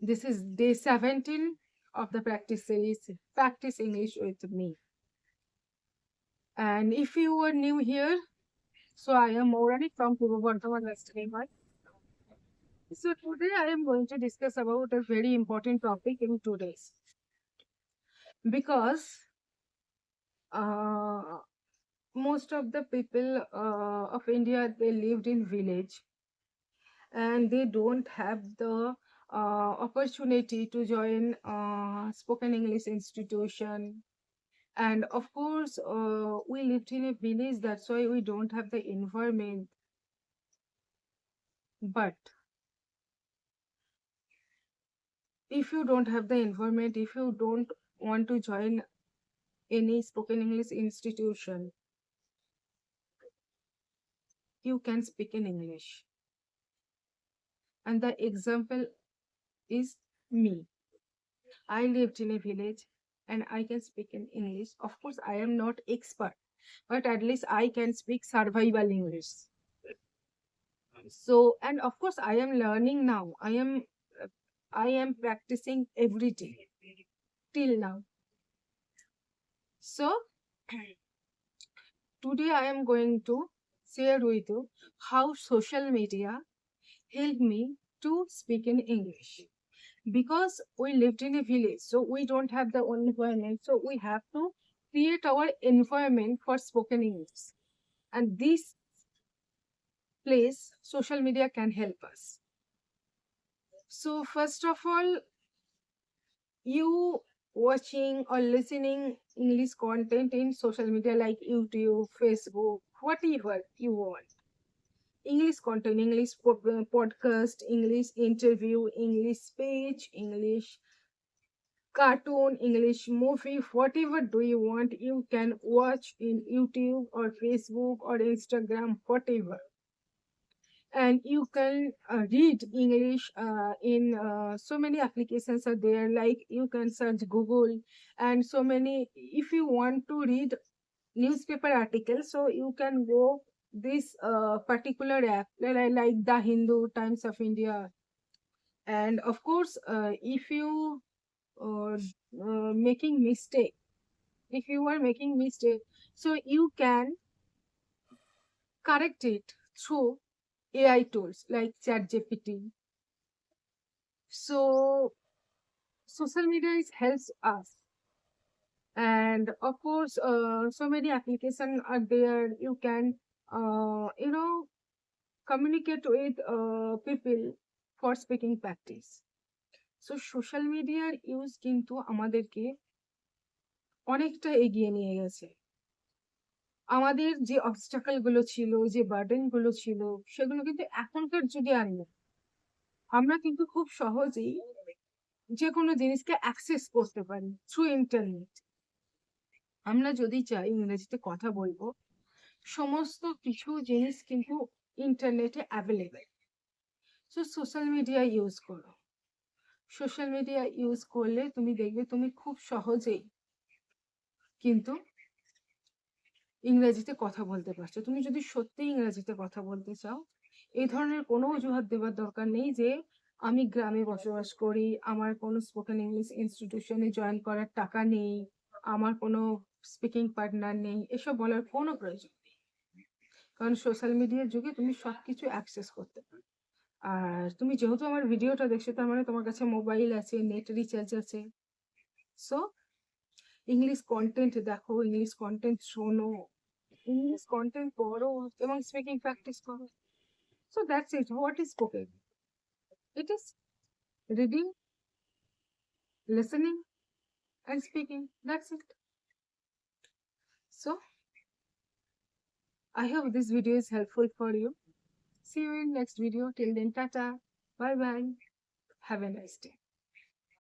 This is day 17 of the practice series, Practice English with me. And if you are new here, so I am Maurani from Purva Bardhaman, West Bengal. So today I am going to discuss about a very important topic in today's because uh, most of the people of India, they lived in village and they don't have the opportunity to join spoken English institution. And of course, we lived in a village, that's why we don't have the environment. But if you don't have the environment, if you don't want to join any spoken English institution, you can speak in English. And the example is me. I lived in a village and I can speak in English. Of course, I am not expert, but at least I can speak survival English. So, and of course, I am learning now. I am practicing every day till now. So, today I am going to share with you how social media helped me to speak in English. Because we lived in a village, so we don't have the environment, so we have to create our environment for spoken English. And this place, social media can help us. So, first of all, you watching or listening English content in social media like YouTube, Facebook, whatever you want. English content, English podcast, English interview, English speech, English cartoon, English movie, whatever do you want, you can watch in YouTube or Facebook or Instagram, whatever. And you can read English in so many applications are there, like you can search Google and so many. If you want to read newspaper articles, so you can go this particular app like the Hindu, Times of India. And of course, if you making mistake, if you are making mistake, so you can correct it through AI tools like ChatGPT. So social media is helps us, and of course, so many applications are there. You can communicate with people for speaking practice. So social মিডিয়ার use কিন্তু আমাদেরকে অনেকটা এগিয়ে নিয়ে গেছে। আমাদের যে obstacle গুলো ছিল, যে বার্ডেন গুলো ছিল, সেগুলো কিন্তু এখনকার যুগে আর নেই। আমরা কিন্তু খুব সহজেই যে কোনো জিনিসকে অ্যাক্সেস করতে পারি থ্রু ইন্টারনেট। আমরা যদি চাই ইংরেজিতে কথা বলবো, সমস্ত কিছু জিনিস কিন্তু ইন্টারনেটে available. So social media use করো। সোশ্যাল মিডিয়া ইউজ করলে তুমি দেখবে তুমি খুব সহজেই কিন্তু ইংরেজিতে কথা বলতে পারছো। তুমি যদি সত্যি ইংরেজিতে কথা বলতে চাও, এই ধরনের কোনো অজুহাত দেওয়ার দরকার নেই যে আমি গ্রামে বসবাস করি, আমার কোনো স্পোকেন ইংলিশ ইনস্টিটিউশনে জয়েন করার টাকা নেই, আমার কোনো স্পিকিং পার্টনার নেই, এসব বলার কোনো প্রয়োজন নেই। কারণ সোশ্যাল মিডিয়ার যুগে তুমি সবকিছু অ্যাক্সেস করতে পারো। আর তুমি যেহেতু আমার ভিডিওটা দেখছো, তার মানে তোমার কাছে মোবাইল আছে, নেট রিচার্জ আছে। সো ইংলিশ কন্টেন্ট দেখো, ইংলিশ কন্টেন্ট শোনো, ইংলিশ কন্টেন্ট পড়ো এবং স্পিকিং প্র্যাকটিস করো। So that's it. What is spoken? It is reading, listening, and speaking. That's it. So I hope this video is helpful for you. See you in next video. Till then, tata. Bye bye. Have a nice day.